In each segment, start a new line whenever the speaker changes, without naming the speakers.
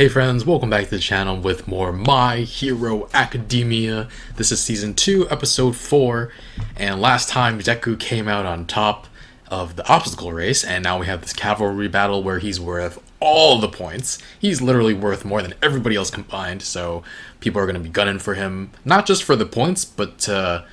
Hey friends, welcome back to the channel with more My Hero Academia. This is Season 2, Episode 4, and last time Deku came out on top of the obstacle race, and now we have this cavalry battle where he's worth all the points. He's literally worth more than everybody else combined, so people are going to be gunning for him, not just for the points, but to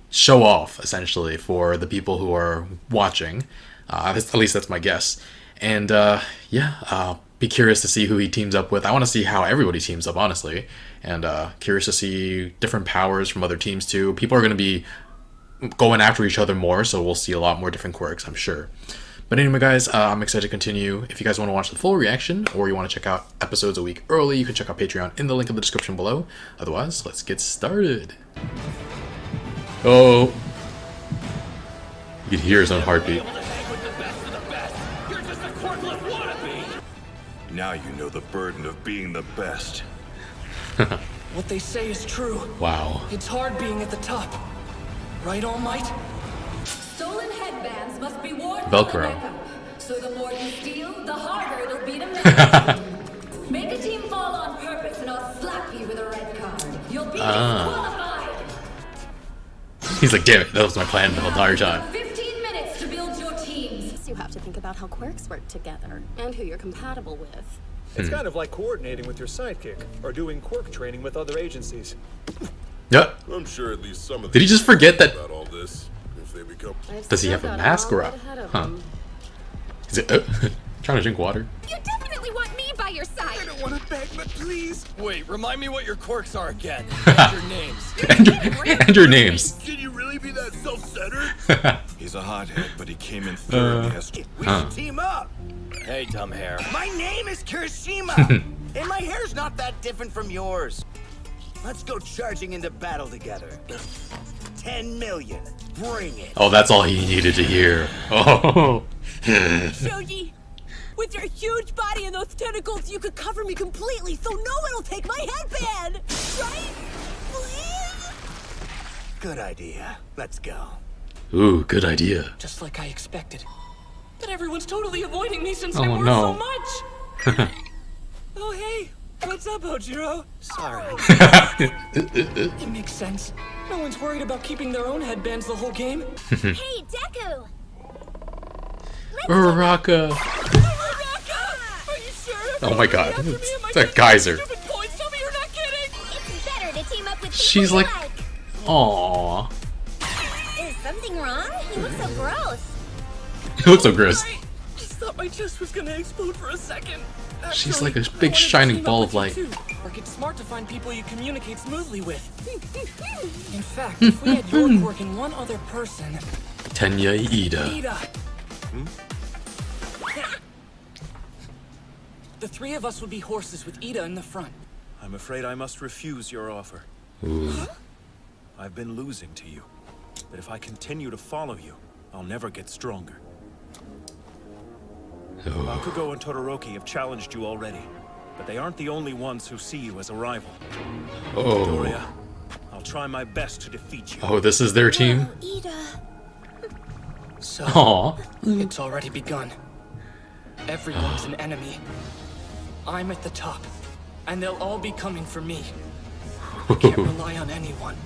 show off, essentially, for the people who are watching. At least that's my guess. And be curious to see who he teams up with. I want to see how everybody teams up, honestly. And curious to see different powers from other teams too. People are going to be going after each other more, so we'll see a lot more different quirks, I'm sure. But anyway, guys, I'm excited to continue. If you guys want to watch the full reaction, or you want to check out episodes a week early, you can check out Patreon in the link in the description below. Otherwise, let's get started. Oh. You can hear his own heartbeat.
Now you know the burden of being the best.
What they say is true.
Wow.
It's hard being at the top. Right, All Might?
Stolen headbands must be worn
Velcro.
So the more you steal, the harder it'll be to make. Make a team fall on purpose and I'll slap you with a red card. You'll be disqualified.
He's like, damn it, that was my plan the entire time.
15 minutes to build your teams.
You have to think about how quirks work together and who you're compatible with.
It's kind of like coordinating with your sidekick or doing quirk training with other agencies.
Yep.
I'm sure at least some of
Did he just forget that?
about all this if they become.
Does he have a mask or a? Huh? Is it trying to drink water?
You definitely want me by your side.
I don't want to beg, but please.
Wait, remind me what your quirks are again. And your names.
and your names.
Can you really be that self-centered? He's a hothead, but he came in third.
We should team up.
Hey, dumb hair.
My name is Kirishima, and my hair's not that different from yours. Let's go charging into battle together. 10 million. Bring it.
Oh, that's all he needed to hear. Oh.
Shoji, with your huge body and those tentacles, you could cover me completely, so no one will take my headband, right? Please?
Good idea. Let's go.
Ooh, good idea.
Just like I expected. But everyone's totally avoiding me since
Oh,
I work
no.
so much. Oh, hey. What's up, Ojiro?
Sorry.
It makes sense. No one's worried about keeping their own headbands the whole game.
Hey, Deku!
Uraraka.
Uraraka! Are you sure?
Oh my god,
After me
it's
and my
that geyser.
stupid points, tell me you're not kidding! It's better to team up with
She's
people
like, aww.
Is something wrong? You look so gross.
It looks so gross.
I just thought my chest was gonna explode for a second.
She's
Actually,
like a
I
big
wanted to
shining
team up
ball
with
of
you
light.
too. Work it's smart to find people you communicate smoothly with. In fact, if we had your quirk and one other person,
Tenya Ida.
Ida. The three of us would be horses with Ida in the front.
I'm afraid I must refuse your offer.
Ooh.
I've been losing to you, but if I continue to follow you, I'll never get stronger. Bakugo and Todoroki have challenged you already, but they aren't the only ones who see you as a rival.
Oh.
Doria, I'll try my best to defeat you.
Oh, this is their team?
Ida.
So,
Aw.
it's already begun. Everyone's an enemy. I'm at the top, and they'll all be coming for me. Can't rely on anyone.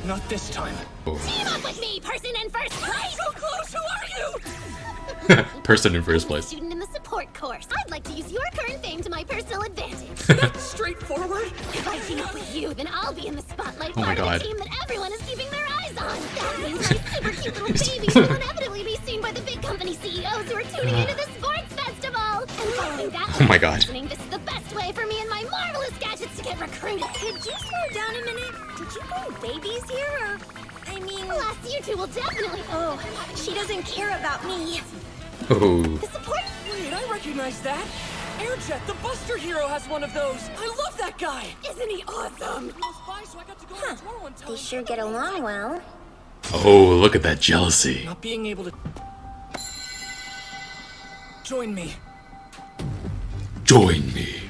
Not this time.
Team up with me, person in first place!
So close, who are you?
Person in first place.
Student in the support course. I'd like to use your current fame to my personal advantage.
That's straightforward.
If I team up with you, then I'll be in the spotlight.
Oh my
part of
God.
the team that everyone is keeping their eyes on. That means my super cute little babies will inevitably be seen by the big company CEOs who are tuning into the sports festival. And following that,
Oh my God.
this is the best way for me and my marvelous gadgets to get recruited. Could you slow down a minute? Did you bring babies here, or? I mean, alas, you two will definitely. Oh, she doesn't care about me.
Oh.
The support.
Wait, I recognize that. Airjet, the Buster Hero, has one of those. I love that guy.
Isn't he awesome?
So I got to go on a tour one time.
They sure get along well.
Oh, look at that jealousy.
Not being able to join me.
Join me.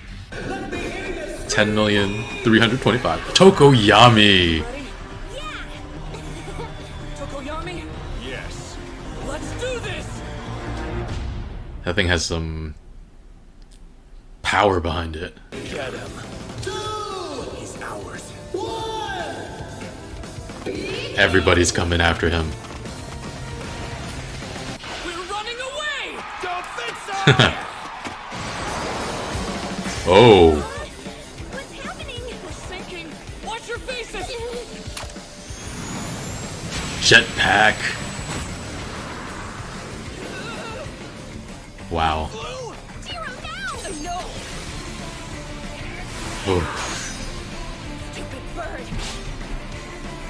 10,325,000. Tokoyami.
Ready? Tokoyami,
Yes.
let's do this.
That thing has some power behind it.
Get him. He's ours.
Everybody's coming after him.
We're running away!
Don't think so!
Oh,
What's happening?
We're sinking! Watch your faces!
jetpack. Wow.
Zero now!
No!
Oh.
Stupid bird.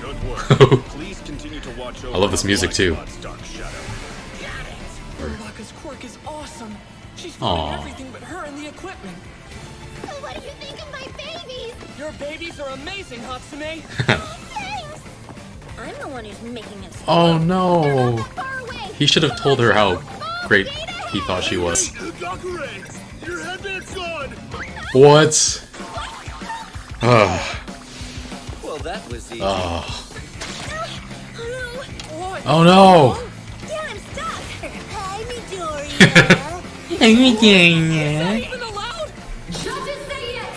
Good work. Please continue to watch over
I love this
our
music,
blind
too.
spots, Dark Shadow.
Uraraka's quirk is awesome. She's
Aw.
finding everything but her and the equipment.
So what do you think of my babies?
Your babies are amazing, Hatsume!
Thanks! I'm the one who's making it.
Oh no.
Far away.
He should have told her how great he thought she was.
Gakure, your headband's gone.
What? Ugh.
Well, that was easy.
Ugh.
What?
Oh no.
Dad, I'm stuck. Hi, Midoriya.
Even allowed?
Judges say yes.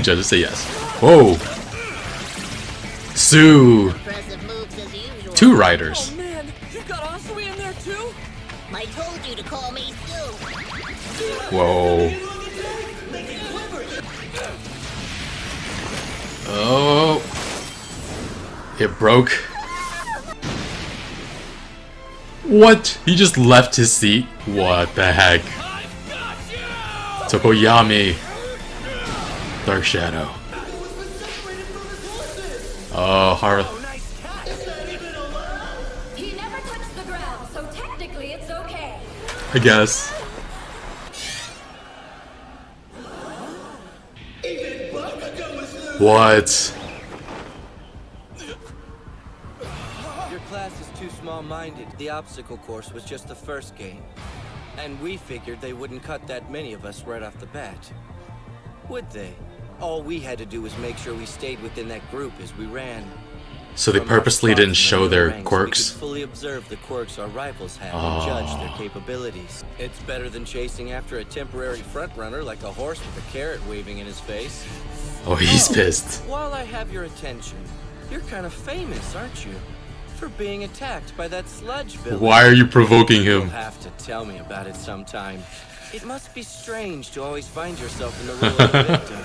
Judges say yes. Whoa. Sue.
Impressive moves as usual.
Two riders.
Oh man, you've got Asui in there too?
I told you to call me Sue.
Whoa. Oh. It broke. What? He just left his seat? What the heck? Tokoyami. Dark Shadow. Oh,
He never touched the ground, so technically it's okay.
I guess. What?
Your class is too small-minded. The obstacle course was just the first game. And we figured they wouldn't cut that many of us right off the bat. Would they? All we had to do was make sure we stayed within that group as we ran.
So they
From our
purposely
spots
didn't
in the
show
lower
their
ranks,
quirks?
We could fully observe the quirks our rivals have and judge their capabilities. It's better than chasing after a temporary frontrunner like a horse with a carrot waving in his face.
Oh, he's pissed.
While I have your attention, you're kind of famous, aren't you? For being attacked by that sludge villain.
Why are you provoking
You'll
him?
have to tell me about it sometime. It must be strange to always find yourself in the role of the victim.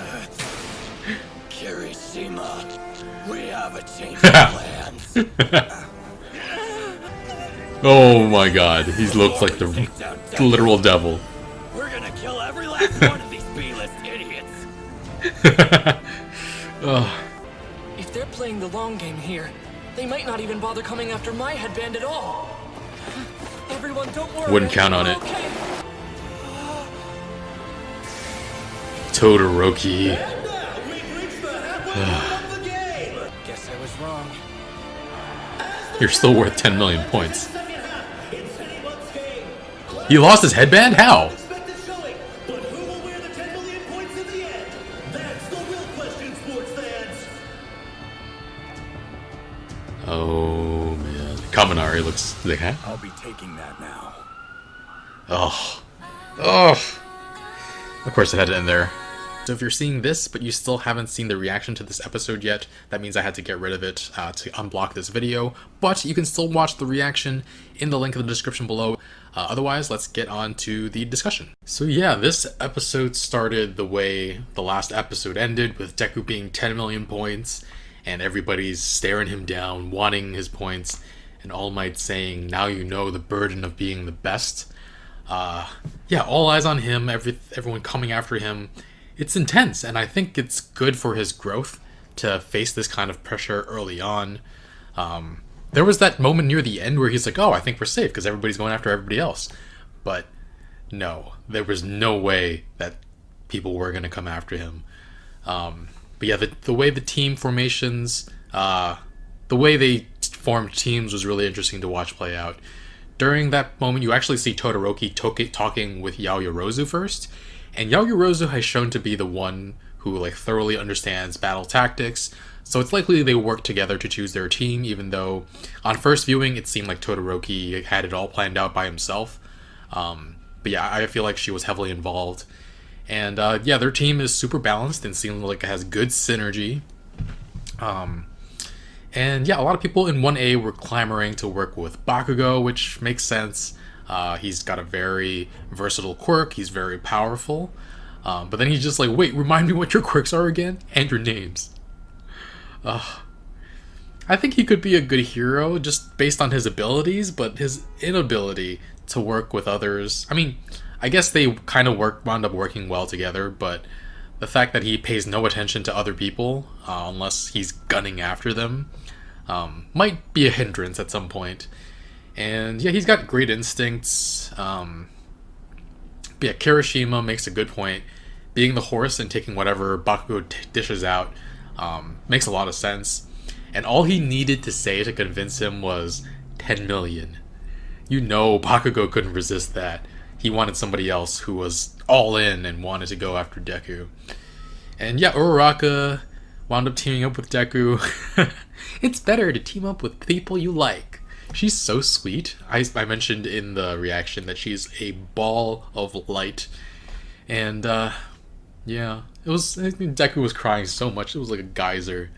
Kirishima, we have a change of plans.
Oh my god, he looks like the literal devil.
We're gonna kill every last one of these B-list idiots.
Ugh.
If they're playing the long game here, they might not even bother coming after my headband at all. Everyone, don't worry.
Wouldn't count on it.
Okay.
Todoroki.
Guess I was wrong.
You're still worth 10 million points. He lost his headband? How? Oh man. Kaminari looks like, huh?
I'll be taking that now.
Oh. Oh. Of course it had to end there. So if you're seeing this, but you still haven't seen the reaction to this episode yet, that means I had to get rid of it to unblock this video. But you can still watch the reaction in the link in the description below. Otherwise, let's get on to the discussion. So yeah, this episode started the way the last episode ended, with Deku being 10 million points, and everybody's staring him down, wanting his points, and All Might saying, "Now you know the burden of being the best." Yeah, all eyes on him, everyone coming after him. It's intense, and I think it's good for his growth to face this kind of pressure early on. There was that moment near the end where he's like, oh, I think we're safe because everybody's going after everybody else. But no, there was no way that people were going to come after him. But yeah, the way the team formations, the way they formed teams was really interesting to watch play out. During that moment, you actually see Todoroki talking with Yaoyorozu first. And Yaoyorozu has shown to be the one who like thoroughly understands battle tactics, so it's likely they work together to choose their team, even though on first viewing it seemed like Todoroki had it all planned out by himself. But yeah, I feel like she was heavily involved. And yeah, their team is super balanced and seems like it has good synergy. And yeah, a lot of people in 1A were clamoring to work with Bakugo, which makes sense. He's got a very versatile quirk, he's very powerful. But then he's just like, wait, remind me what your quirks are again? And your names. I think he could be a good hero just based on his abilities, but his inability to work with others. I mean, I guess they kind of wound up working well together, but the fact that he pays no attention to other people, unless he's gunning after them, might be a hindrance at some point. And yeah, he's got great instincts. But yeah, Kirishima makes a good point. Being the horse and taking whatever Bakugo dishes out makes a lot of sense. And all he needed to say to convince him was 10 million. You know Bakugo couldn't resist that. He wanted somebody else who was all in and wanted to go after Deku. And yeah, Uraraka wound up teaming up with Deku. It's better to team up with people you like. She's so sweet. I mentioned in the reaction that she's a ball of light. And yeah, Deku was crying so much. It was like a geyser.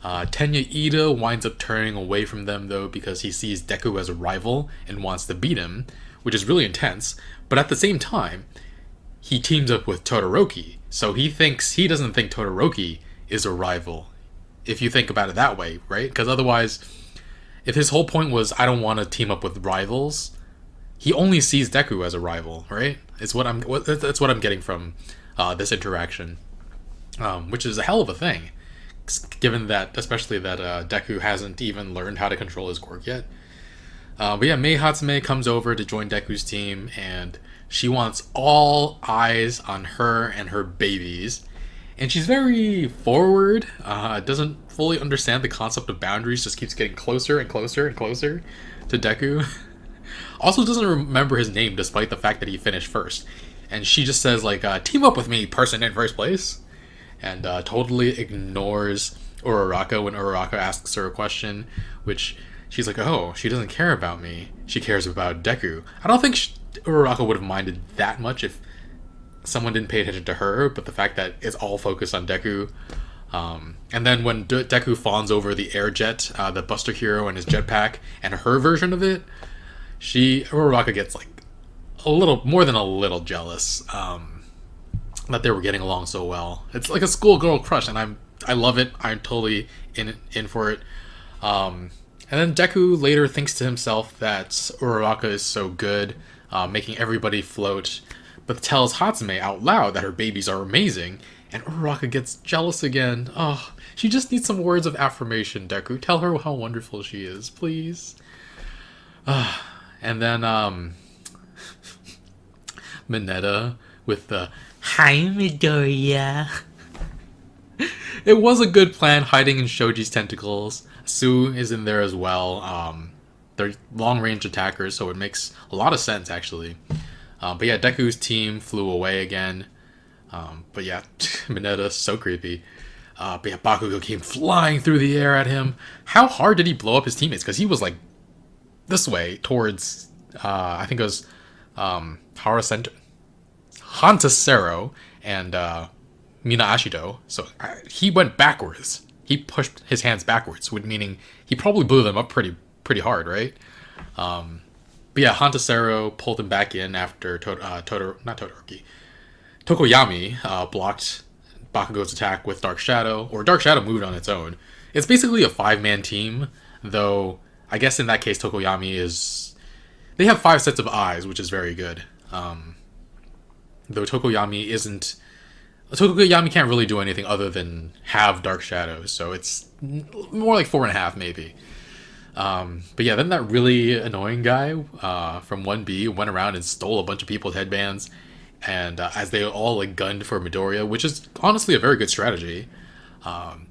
Tenya Ida winds up turning away from them though because he sees Deku as a rival and wants to beat him, which is really intense. But at the same time, he teams up with Todoroki, so he doesn't think Todoroki is a rival. If you think about it that way, right? Because otherwise, if his whole point was I don't want to team up with rivals, he only sees Deku as a rival, right? That's what I'm getting from this interaction, which is a hell of a thing, given that especially that Deku hasn't even learned how to control his quirk yet. But yeah, Mei Hatsume comes over to join Deku's team, and she wants all eyes on her and her babies. And she's very forward, doesn't fully understand the concept of boundaries, just keeps getting closer and closer and closer to Deku. Also doesn't remember his name despite the fact that he finished first. And she just says like, team up with me, person in first place. And totally ignores Uraraka when Uraraka asks her a question, which she's like, oh, she doesn't care about me. She cares about Deku. I don't think Uraraka would have minded that much if someone didn't pay attention to her, but the fact that it's all focused on Deku. And then when Deku fawns over the air jet, the Buster Hero and his jetpack, and her version of it, Uraraka gets like a little, more than a little jealous that they were getting along so well. It's like a schoolgirl crush, and I love it. I'm totally in for it. And then Deku later thinks to himself that Uraraka is so good, making everybody float, but tells Hatsume out loud that her babies are amazing, and Uraraka gets jealous again. Oh, she just needs some words of affirmation, Deku. Tell her how wonderful she is, please. And then, Mineta with the, hi, Midoriya. It was a good plan hiding in Shoji's tentacles. Sue is in there as well. They're long-range attackers, so it makes a lot of sense, actually. But yeah, Deku's team flew away again. But yeah, Mineta, so creepy. But yeah, Bakugo came flying through the air at him. How hard did he blow up his teammates? Because he was like this way towards, I think it was Hantasero and Mina Ashido. So he went backwards. He pushed his hands backwards, meaning he probably blew them up pretty hard, right? But yeah, Hantasero pulled him back in after Tokoyami blocked Bakugo's attack with Dark Shadow, or Dark Shadow moved on its own. It's basically a 5-man team, though I guess in that case Tokoyami they have 5 sets of eyes, which is very good. Though Tokoyami can't really do anything other than have Dark Shadow, so it's more like 4.5 maybe. But yeah, then that really annoying guy from 1B went around and stole a bunch of people's headbands, and as they all like gunned for Midoriya, which is honestly a very good strategy.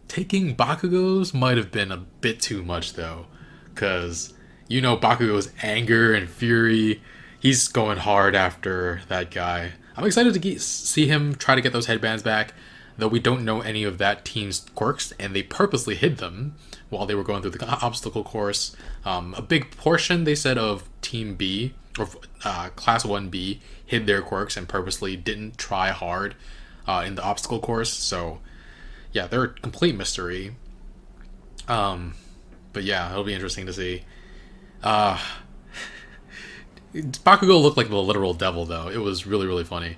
Taking Bakugo's might have been a bit too much though, because you know Bakugo's anger and fury, he's going hard after that guy. I'm excited to see him try to get those headbands back, though we don't know any of that team's quirks, and they purposely hid them while they were going through the obstacle course. A big portion, they said, of Team B, or Class 1B hid their quirks and purposely didn't try hard in the obstacle course. So yeah, they're a complete mystery. But yeah, it'll be interesting to see. Bakugo looked like the literal devil, though. It was really, really funny.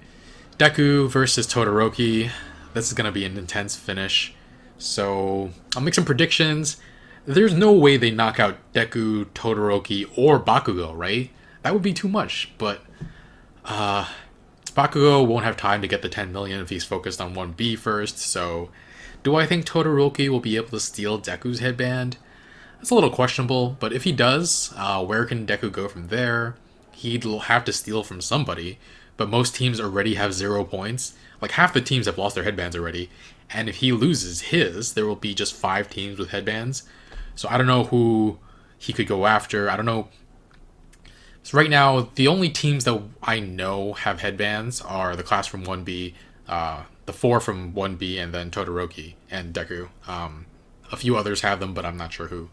Deku versus Todoroki. This is going to be an intense finish. So, I'll make some predictions. There's no way they knock out Deku, Todoroki, or Bakugo, right? That would be too much, but Bakugo won't have time to get the 10 million if he's focused on 1B first, so do I think Todoroki will be able to steal Deku's headband? That's a little questionable, but if he does, where can Deku go from there? He'd have to steal from somebody, but most teams already have 0 points. Like, half the teams have lost their headbands already, and if he loses his, there will be just 5 teams with headbands. So I don't know who he could go after. I don't know. So right now, the only teams that I know have headbands are the class from 1B, the 4 from 1B, and then Todoroki and Deku. A few others have them, but I'm not sure who.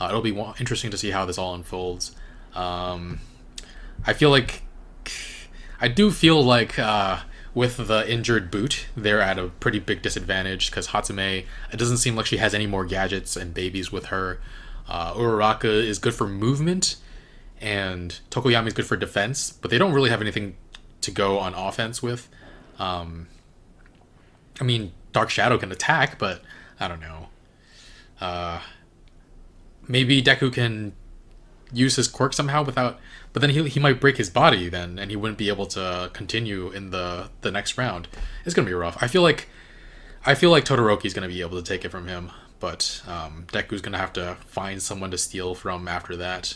It'll be interesting to see how this all unfolds. I do feel like with the injured boot, they're at a pretty big disadvantage because Hatsume, it doesn't seem like she has any more gadgets and babies with her. Uraraka is good for movement, and Tokoyami is good for defense, but they don't really have anything to go on offense with. I mean, Dark Shadow can attack, but I don't know. Maybe Deku can use his quirk somehow without, but then he might break his body then, and he wouldn't be able to continue in the next round. It's gonna be rough. I feel like Todoroki's gonna be able to take it from him, but Deku's gonna have to find someone to steal from after that.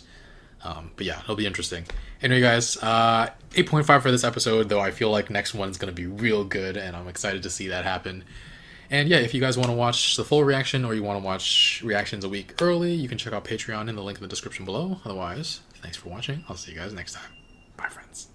But yeah, it'll be interesting. Anyway, guys, 8.5 for this episode, though I feel like next one's gonna be real good, and I'm excited to see that happen. And yeah, if you guys want to watch the full reaction or you want to watch reactions a week early, you can check out Patreon in the link in the description below. Otherwise, thanks for watching. I'll see you guys next time. Bye, friends.